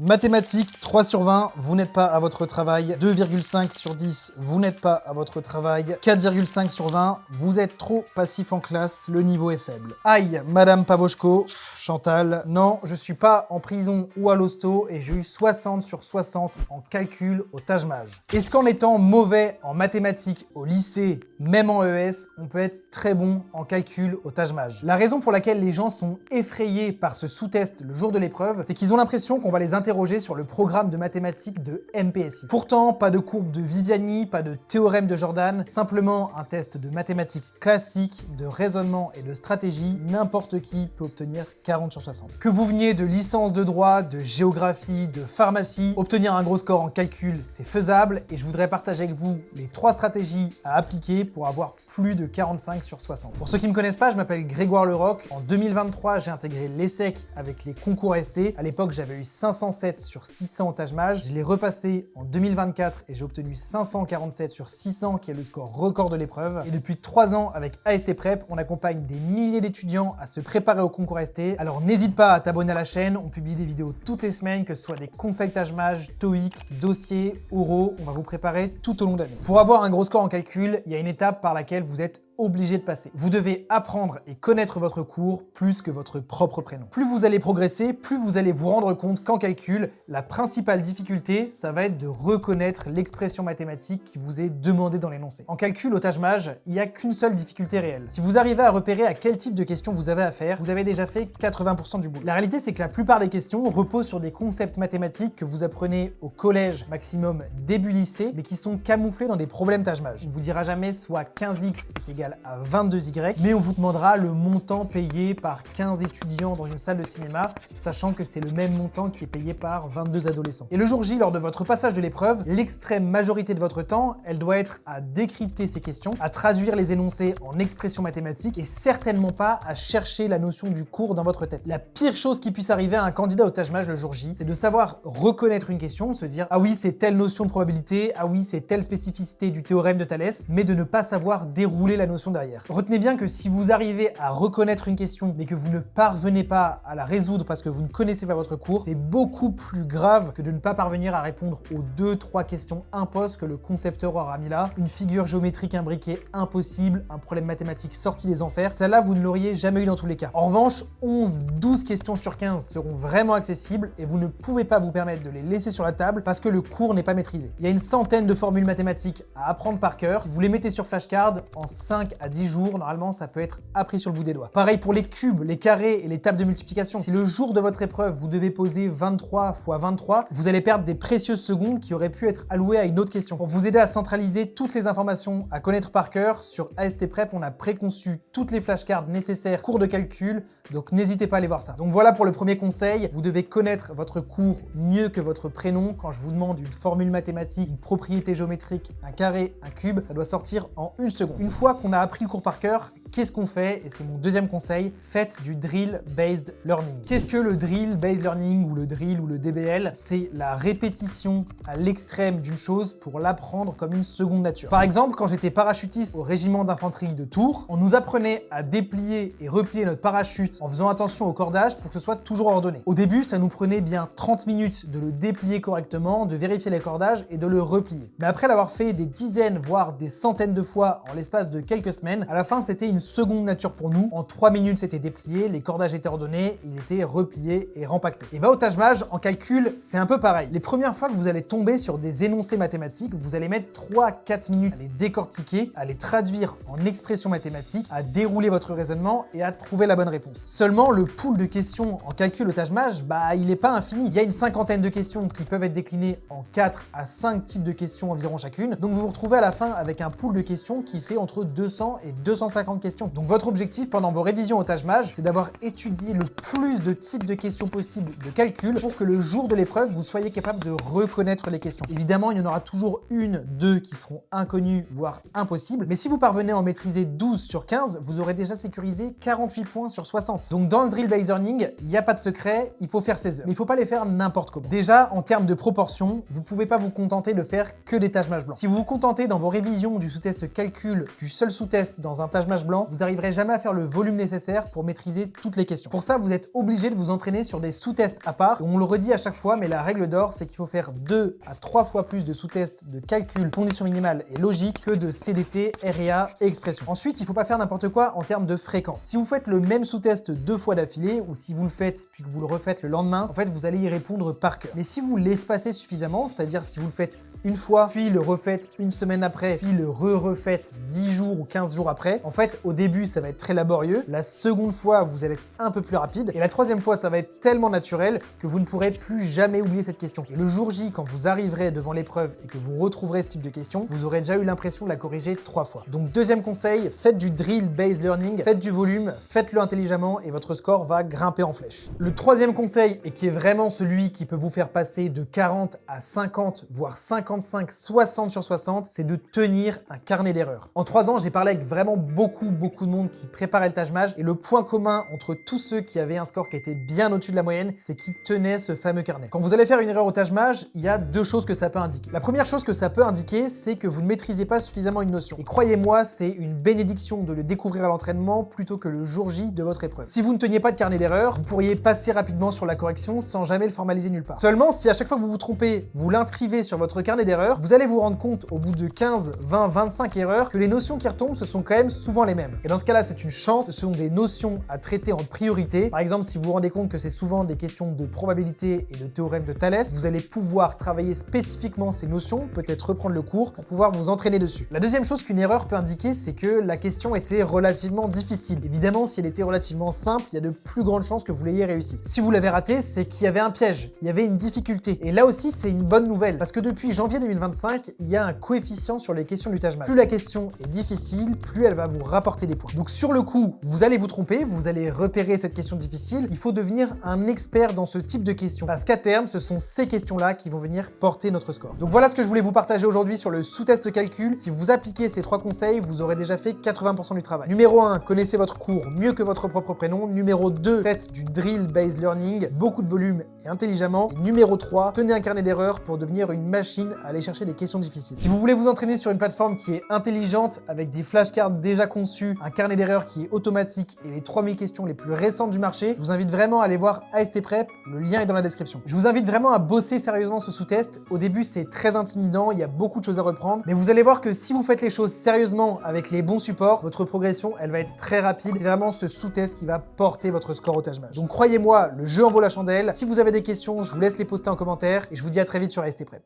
Mathématiques, 3 sur 20, vous n'êtes pas à votre travail. 2,5 sur 10, vous n'êtes pas à votre travail. 4,5 sur 20, vous êtes trop passif en classe, le niveau est faible. Aïe, Madame Pavoshko, Chantal, non, je suis pas en prison ou à l'hosto et j'ai eu 60 sur 60 en calcul au Taj Mahal. Est-ce qu'en étant mauvais en mathématiques au lycée, même en ES, on peut être très bon en calcul au Taj Mahal? La raison pour laquelle les gens sont effrayés par ce sous-test le jour de l'épreuve, c'est qu'ils ont l'impression qu'on va les interroger sur le programme de mathématiques de MPSI. Pourtant, pas de courbe de Viviani, pas de théorème de Jordan, simplement un test de mathématiques classique, de raisonnement et de stratégie, n'importe qui peut obtenir 40 sur 60. Que vous veniez de licence de droit, de géographie, de pharmacie, obtenir un gros score en calcul, c'est faisable et je voudrais partager avec vous les 3 stratégies à appliquer pour avoir plus de 45 sur 60. Pour ceux qui ne me connaissent pas, je m'appelle Grégoire Leroc. En 2023, j'ai intégré l'ESSEC avec les concours ST. À l'époque, j'avais eu 507 sur 600 au Taj Mahal. Je l'ai repassé en 2024 et j'ai obtenu 547 sur 600 qui est le score record de l'épreuve. Et depuis 3 ans avec AST Prep, on accompagne des milliers d'étudiants à se préparer au concours ST. Alors n'hésite pas à t'abonner à la chaîne, on publie des vidéos toutes les semaines, que ce soit des conseils Taj Mahal, TOEIC, dossiers, oraux, on va vous préparer tout au long de l'année. Pour avoir un gros score en calcul, il y a une étape par laquelle vous êtes obligé de passer. Vous devez apprendre et connaître votre cours plus que votre propre prénom. Plus vous allez progresser, plus vous allez vous rendre compte qu'en calcul, la principale difficulté, ça va être de reconnaître l'expression mathématique qui vous est demandée dans l'énoncé. En calcul, au Taj Mahal, il n'y a qu'une seule difficulté réelle. Si vous arrivez à repérer à quel type de questions vous avez à faire, vous avez déjà fait 80% du boulot. La réalité, c'est que la plupart des questions reposent sur des concepts mathématiques que vous apprenez au collège, maximum début lycée, mais qui sont camouflés dans des problèmes Taj Mahal. On ne vous dira jamais soit 15x est égal à 22y, mais on vous demandera le montant payé par 15 étudiants dans une salle de cinéma, sachant que c'est le même montant qui est payé par 22 adolescents. Et le jour J, lors de votre passage de l'épreuve, l'extrême majorité de votre temps, elle doit être à décrypter ces questions, à traduire les énoncés en expressions mathématiques et certainement pas à chercher la notion du cours dans votre tête. La pire chose qui puisse arriver à un candidat au Taj Mahal le jour J, c'est de savoir reconnaître une question, se dire « Ah oui, c'est telle notion de probabilité, ah oui, c'est telle spécificité du théorème de Thalès », mais de ne pas savoir dérouler la notion derrière. Retenez bien que si vous arrivez à reconnaître une question mais que vous ne parvenez pas à la résoudre parce que vous ne connaissez pas votre cours, c'est beaucoup plus grave que de ne pas parvenir à répondre aux 2-3 questions imposes que le concepteur aura mis là. Une figure géométrique imbriquée impossible, un problème mathématique sorti des enfers, celle-là vous ne l'auriez jamais eu dans tous les cas. En revanche, 11-12 questions sur 15 seront vraiment accessibles et vous ne pouvez pas vous permettre de les laisser sur la table parce que le cours n'est pas maîtrisé. Il y a une centaine de formules mathématiques à apprendre par cœur. Vous les mettez sur flashcard en 5 à 10 jours, normalement ça peut être appris sur le bout des doigts. Pareil pour les cubes, les carrés et les tables de multiplication. Si le jour de votre épreuve vous devez poser 23 x 23, vous allez perdre des précieuses secondes qui auraient pu être allouées à une autre question. Pour vous aider à centraliser toutes les informations à connaître par cœur, sur AST Prep on a préconçu toutes les flashcards nécessaires cours de calcul, donc n'hésitez pas à aller voir ça. Donc voilà pour le premier conseil, vous devez connaître votre cours mieux que votre prénom. Quand je vous demande une formule mathématique, une propriété géométrique, un carré, un cube, ça doit sortir en 1 seconde. Une fois qu'on a appris le cours par cœur, qu'est-ce qu'on fait? Et c'est mon deuxième conseil, faites du drill-based learning. Qu'est-ce que le drill-based learning ou le drill ou le DBL? C'est la répétition à l'extrême d'une chose pour l'apprendre comme une seconde nature. Par exemple, quand j'étais parachutiste au régiment d'infanterie de Tours, on nous apprenait à déplier et replier notre parachute en faisant attention au cordage pour que ce soit toujours ordonné. Au début, ça nous prenait bien 30 minutes de le déplier correctement, de vérifier les cordages et de le replier. Mais après l'avoir fait des dizaines, voire des centaines de fois en l'espace de quelques semaines, à la fin, c'était une seconde nature pour nous. En 3 minutes, c'était déplié, les cordages étaient ordonnés, il était replié et rempacté. Et bah au Taj Mahal, en calcul, c'est un peu pareil. Les premières fois que vous allez tomber sur des énoncés mathématiques, vous allez mettre 3-4 minutes à les décortiquer, à les traduire en expressions mathématiques, à dérouler votre raisonnement et à trouver la bonne réponse. Seulement, le pool de questions en calcul au Taj Mahal, bah il n'est pas infini. Il y a une cinquantaine de questions qui peuvent être déclinées en 4 à 5 types de questions environ chacune. Donc vous vous retrouvez à la fin avec un pool de questions qui fait entre 200 et 250 questions. Donc votre objectif pendant vos révisions au Taj Mahal, c'est d'avoir étudié le plus de types de questions possibles de calcul pour que le jour de l'épreuve, vous soyez capable de reconnaître les questions. Évidemment, il y en aura toujours 1-2 qui seront inconnues, voire impossibles. Mais si vous parvenez à en maîtriser 12 sur 15, vous aurez déjà sécurisé 48 points sur 60. Donc dans le drill-based learning, il n'y a pas de secret, il faut faire ses heures. Mais il ne faut pas les faire n'importe comment. Déjà, en termes de proportion, vous ne pouvez pas vous contenter de faire que des Taj Mahal blancs. Si vous vous contentez dans vos révisions du sous-test calcul, du seul sous-test dans un Taj Mahal blanc, blanc, vous n'arriverez jamais à faire le volume nécessaire pour maîtriser toutes les questions. Pour ça, vous êtes obligé de vous entraîner sur des sous-tests à part. On le redit à chaque fois, mais la règle d'or, c'est qu'il faut faire 2 à 3 fois plus de sous-tests de calcul, conditions minimales et logique que de CDT, REA et expression. Ensuite, il ne faut pas faire n'importe quoi en termes de fréquence. Si vous faites le même sous-test 2 fois d'affilée, ou si vous le faites puis que vous le refaites le lendemain, en fait, vous allez y répondre par cœur. Mais si vous l'espacez suffisamment, c'est-à-dire si vous le faites une fois, puis le refaites une semaine après, puis le refaites 10 jours ou 15 jours après, en fait, au début, ça va être très laborieux. La seconde fois, vous allez être un peu plus rapide. Et la troisième fois, ça va être tellement naturel que vous ne pourrez plus jamais oublier cette question. Et le jour J, quand vous arriverez devant l'épreuve et que vous retrouverez ce type de question, vous aurez déjà eu l'impression de la corriger 3 fois. Donc deuxième conseil, faites du drill-based learning, faites du volume, faites-le intelligemment et votre score va grimper en flèche. Le troisième conseil, et qui est vraiment celui qui peut vous faire passer de 40 à 50, voire 55, 60 sur 60, c'est de tenir un carnet d'erreurs. En 3 ans, j'ai parlé avec vraiment beaucoup de monde qui préparait le Taj Mahal et le point commun entre tous ceux qui avaient un score qui était bien au-dessus de la moyenne, c'est qu'ils tenaient ce fameux carnet. Quand vous allez faire une erreur au Taj Mahal, il y a 2 choses que ça peut indiquer. La première chose que ça peut indiquer, c'est que vous ne maîtrisez pas suffisamment une notion. Et croyez-moi, c'est une bénédiction de le découvrir à l'entraînement plutôt que le jour J de votre épreuve. Si vous ne teniez pas de carnet d'erreurs, vous pourriez passer rapidement sur la correction sans jamais le formaliser nulle part. Seulement, si à chaque fois que vous vous trompez, vous l'inscrivez sur votre carnet d'erreurs, vous allez vous rendre compte au bout de 15, 20, 25 erreurs que les notions qui retombent, ce sont quand même souvent les mêmes. Et dans ce cas-là, c'est une chance, ce sont des notions à traiter en priorité. Par exemple, si vous vous rendez compte que c'est souvent des questions de probabilité et de théorème de Thalès, vous allez pouvoir travailler spécifiquement ces notions, peut-être reprendre le cours pour pouvoir vous entraîner dessus. La deuxième chose qu'une erreur peut indiquer, c'est que la question était relativement difficile. Évidemment, si elle était relativement simple, il y a de plus grandes chances que vous l'ayez réussi. Si vous l'avez raté, c'est qu'il y avait un piège, il y avait une difficulté. Et là aussi, c'est une bonne nouvelle, parce que depuis janvier 2025, il y a un coefficient sur les questions du Taj Mahal. Plus la question est difficile, plus elle va vous rapporter des points. Donc sur le coup, vous allez vous tromper, vous allez repérer cette question difficile, il faut devenir un expert dans ce type de questions, parce qu'à terme, ce sont ces questions-là qui vont venir porter notre score. Donc voilà ce que je voulais vous partager aujourd'hui sur le sous-test calcul. Si vous appliquez ces 3 conseils, vous aurez déjà fait 80% du travail. Numéro 1, connaissez votre cours mieux que votre propre prénom. Numéro 2, faites du drill-based learning, beaucoup de volume et intelligemment. Et numéro 3, tenez un carnet d'erreurs pour devenir une machine à aller chercher des questions difficiles. Si vous voulez vous entraîner sur une plateforme qui est intelligente, avec des flashcards déjà conçus, un carnet d'erreurs qui est automatique et les 3000 questions les plus récentes du marché, je vous invite vraiment à aller voir AST Prep, le lien est dans la description. Je vous invite vraiment à bosser sérieusement ce sous-test. Au début, c'est très intimidant, il y a beaucoup de choses à reprendre, mais vous allez voir que si vous faites les choses sérieusement avec les bons supports, votre progression, elle va être très rapide. C'est vraiment ce sous-test qui va porter votre score au Taj Mahal. Donc croyez-moi, le jeu en vaut la chandelle. Si vous avez des questions, je vous laisse les poster en commentaire et je vous dis à très vite sur AST Prep.